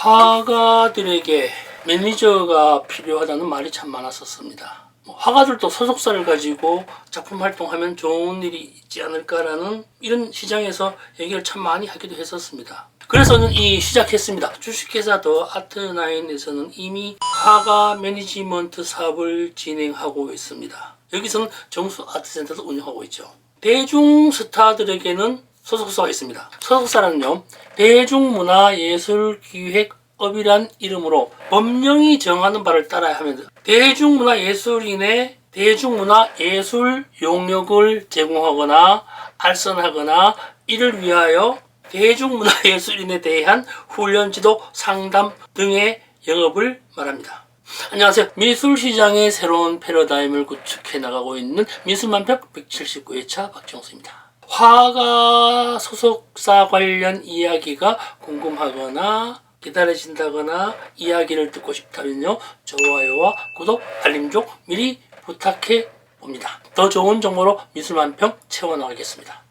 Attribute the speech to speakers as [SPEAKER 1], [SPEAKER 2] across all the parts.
[SPEAKER 1] 화가들에게 매니저가 필요하다는 말이 참 많았었습니다. 화가들도 소속사를 가지고 작품 활동하면 좋은 일이 있지 않을까라는 이런 시장에서 얘기를 참 많이 하기도 했었습니다. 그래서 저는 시작했습니다. 주식회사 더 아트나인에서는 이미 화가 매니지먼트 사업을 진행하고 있습니다. 여기서는 정수 아트센터도 운영하고 있죠. 대중 스타들에게는 소속사가 있습니다. 소속사는요, 대중문화예술기획업이란 이름으로 법령이 정하는 바를 따라야 하면서 대중문화예술인의 대중문화예술 용역을 제공하거나 알선하거나 이를 위하여 대중문화예술인에 대한 훈련지도 상담 등의 영업을 말합니다. 안녕하세요. 미술시장의 새로운 패러다임을 구축해 나가고 있는 미술만평 179회차 박정수입니다. 화가 소속사 관련 이야기가 궁금하거나 기다려진다거나 이야기를 듣고 싶다면요, 좋아요와 구독, 알림 쪽 미리 부탁해 봅니다. 더 좋은 정보로 미술만평 채워나가겠습니다.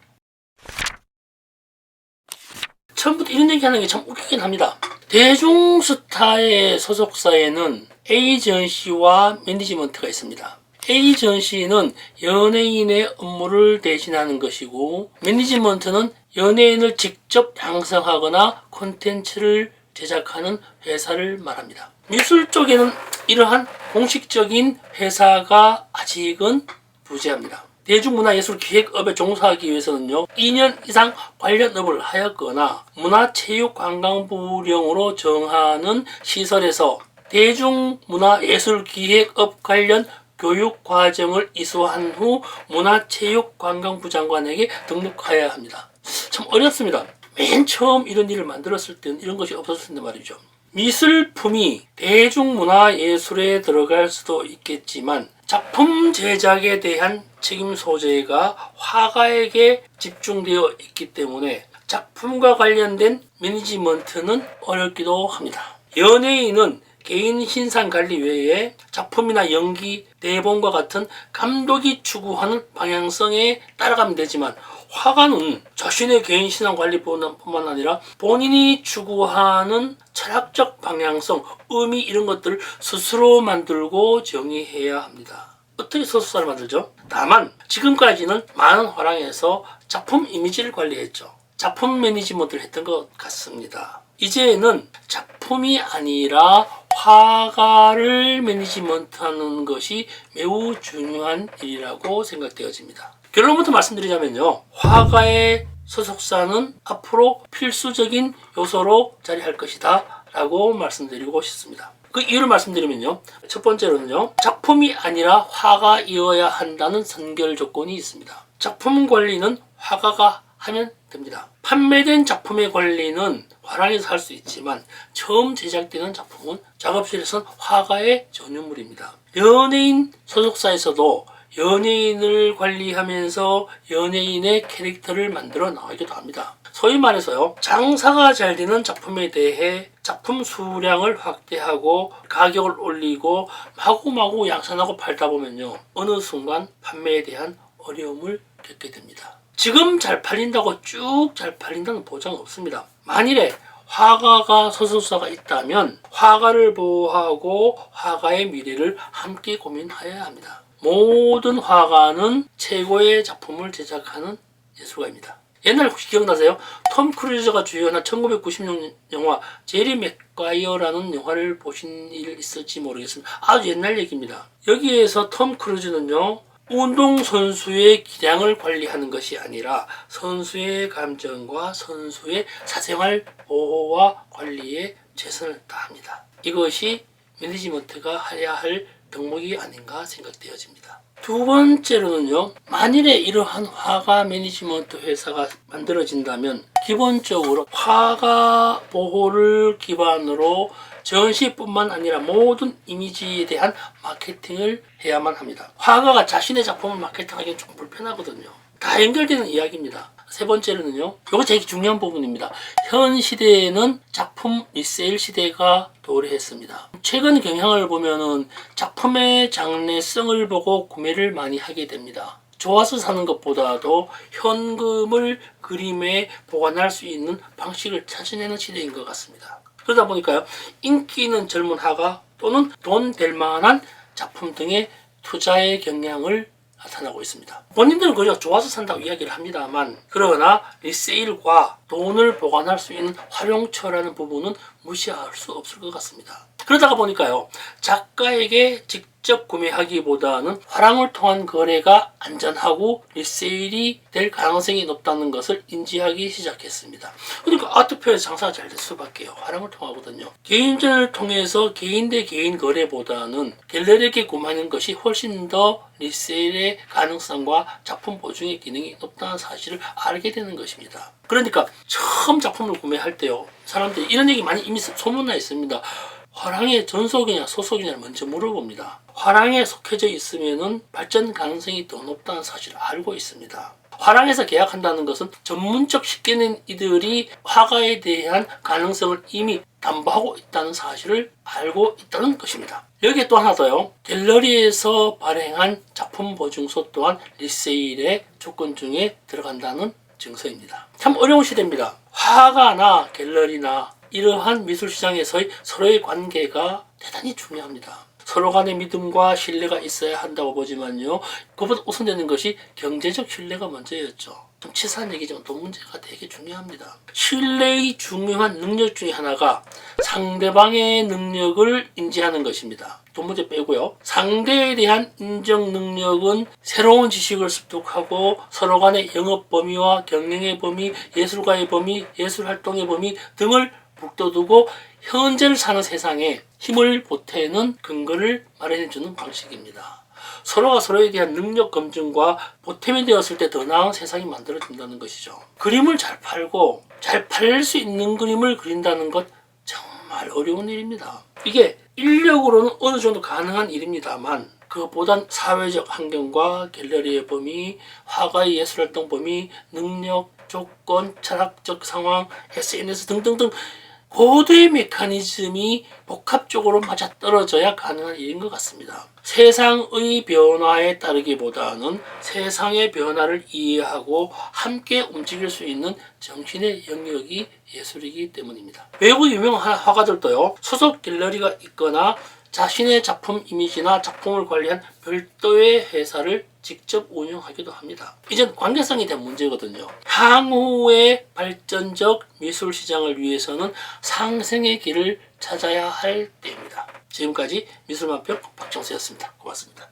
[SPEAKER 1] 처음부터 이런 얘기 하는 게 참 웃기긴 합니다. 대중스타의 소속사에는 에이전시와 매니지먼트가 있습니다. 에이전시는 연예인의 업무를 대신하는 것이고, 매니지먼트는 연예인을 직접 양성하거나 콘텐츠를 제작하는 회사를 말합니다. 미술 쪽에는 이러한 공식적인 회사가 아직은 부재합니다. 대중문화예술기획업에 종사하기 위해서는요, 2년 이상 관련 업을 하였거나 문화체육관광부령으로 정하는 시설에서 대중문화예술기획업 관련 교육과정을 이수한 후 문화체육관광부 장관에게 등록하여야 합니다. 참 어렵습니다. 맨 처음 이런 일을 만들었을 때는 이런 것이 없었을 텐데 말이죠. 미술품이 대중문화예술에 들어갈 수도 있겠지만 작품 제작에 대한 책임 소재가 화가에게 집중되어 있기 때문에 작품과 관련된 매니지먼트는 어렵기도 합니다. 연예인은 개인 신상 관리 외에 작품이나 연기, 대본과 같은 감독이 추구하는 방향성에 따라가면 되지만, 화가는 자신의 개인 신상 관리뿐만 아니라 본인이 추구하는 철학적 방향성, 의미 이런 것들을 스스로 만들고 정의해야 합니다. 어떻게 소속사를 만들죠? 다만 지금까지는 많은 화랑에서 작품 이미지를 관리했죠. 작품 매니지먼트를 했던 것 같습니다. 이제는 작품이 아니라 화가를 매니지먼트하는 것이 매우 중요한 일이라고 생각되어집니다. 결론부터 말씀드리자면요, 화가의 소속사는 앞으로 필수적인 요소로 자리할 것이다 라고 말씀드리고 싶습니다. 그 이유를 말씀드리면요, 첫 번째로는요, 작품이 아니라 화가이어야 한다는 선결 조건이 있습니다. 작품 관리는 화가가 하면 됩니다. 판매된 작품의 관리는 화랑에서 할 수 있지만 처음 제작되는 작품은 작업실에서는 화가의 전유물입니다. 연예인 소속사에서도 연예인을 관리하면서 연예인의 캐릭터를 만들어 나가기도 합니다. 소위 말해서요, 장사가 잘 되는 작품에 대해 작품 수량을 확대하고 가격을 올리고 마구마구 양산하고 팔다 보면요, 어느 순간 판매에 대한 어려움을 겪게 됩니다. 지금 잘 팔린다고 쭉 잘 팔린다는 보장 없습니다. 만일에 화가가 소속사가 있다면 화가를 보호하고 화가의 미래를 함께 고민해야 합니다. 모든 화가는 최고의 작품을 제작하는 예술가입니다. 옛날 혹시 기억나세요? 톰 크루즈가 주연한 1996년 영화 제리 맥과이어라는 영화를 보신 일 있을지 모르겠습니다. 아주 옛날 얘기입니다. 여기에서 톰 크루즈는요, 운동선수의 기량을 관리하는 것이 아니라 선수의 감정과 선수의 사생활 보호와 관리에 최선을 다합니다. 이것이 매니지먼트가 해야 할 덕목이 아닌가 생각되어집니다. 두 번째로는요, 만일에 이러한 화가 매니지먼트 회사가 만들어진다면 기본적으로 화가 보호를 기반으로 전시뿐만 아니라 모든 이미지에 대한 마케팅을 해야만 합니다. 화가가 자신의 작품을 마케팅하기는 조금 불편하거든요. 다 연결되는 이야기입니다. 세 번째로는요, 이거 되게 중요한 부분입니다. 현 시대에는 작품 리세일 시대가 도래했습니다. 최근 경향을 보면은 작품의 장래성을 보고 구매를 많이 하게 됩니다. 좋아서 사는 것보다도 현금을 그림에 보관할 수 있는 방식을 찾아내는 시대인 것 같습니다. 그러다 보니까요, 인기 있는 젊은 화가 또는 돈 될 만한 작품 등의 투자의 경향을 나타나고 있습니다. 본인들은 그저 좋아서 산다고 이야기를 합니다만, 그러나 리세일과 돈을 보관할 수 있는 활용처라는 부분은 무시할 수 없을 것 같습니다. 그러다가 보니까요, 작가에게 직접 구매하기보다는 화랑을 통한 거래가 안전하고 리세일이 될 가능성이 높다는 것을 인지하기 시작했습니다. 그러니까 아트페어에서 장사가 잘 될 수밖에요. 화랑을 통하거든요. 개인전을 통해서 개인 대 개인 거래보다는 갤러리에게 구매하는 것이 훨씬 더 리세일의 가능성과 작품 보증의 기능이 높다는 사실을 알게 되는 것입니다. 그러니까 처음 작품을 구매할 때요, 사람들이 이런 얘기 많이 이미 소문나 있습니다. 화랑의 전속이냐 소속이냐를 먼저 물어봅니다. 화랑에 속해져 있으면은 발전 가능성이 더 높다는 사실을 알고 있습니다. 화랑에서 계약한다는 것은 전문적 식견인 이들이 화가에 대한 가능성을 이미 담보하고 있다는 사실을 알고 있다는 것입니다. 여기에 또 하나 더요. 갤러리에서 발행한 작품 보증서 또한 리세일의 조건 중에 들어간다는 증서입니다. 참 어려운 시대입니다. 화가나 갤러리나 이러한 미술시장에서의 서로의 관계가 대단히 중요합니다. 서로 간의 믿음과 신뢰가 있어야 한다고 보지만요, 그보다 우선되는 것이 경제적 신뢰가 먼저였죠. 좀 치사한 얘기지만 돈 문제가 되게 중요합니다. 신뢰의 중요한 능력 중에 하나가 상대방의 능력을 인지하는 것입니다. 돈 문제 빼고요. 상대에 대한 인정 능력은 새로운 지식을 습득하고 서로 간의 영업 범위와 경영의 범위, 예술가의 범위, 예술활동의 범위 등을 북돋우고 현재를 사는 세상에 힘을 보태는 근거를 마련해주는 방식입니다. 서로가 서로에 대한 능력 검증과 보탬이 되었을 때 더 나은 세상이 만들어진다는 것이죠. 그림을 잘 팔고 잘 팔릴 수 있는 그림을 그린다는 것 정말 어려운 일입니다. 이게 인력으로는 어느 정도 가능한 일입니다만, 그보단 사회적 환경과 갤러리의 범위, 화가의 예술활동 범위, 능력, 조건, 철학적 상황, SNS 등등등 고도의 메커니즘이 복합적으로 맞아떨어져야 가능한 일인 것 같습니다. 세상의 변화에 따르기보다는 세상의 변화를 이해하고 함께 움직일 수 있는 정신의 영역이 예술이기 때문입니다. 외국 유명한 화가들도요, 소속 갤러리가 있거나 자신의 작품 이미지나 작품을 관리한 별도의 회사를 직접 운영하기도 합니다. 이젠 관계성에 대한 문제거든요. 향후의 발전적 미술 시장을 위해서는 상생의 길을 찾아야 할 때입니다. 지금까지 미술만평 박정수였습니다. 고맙습니다.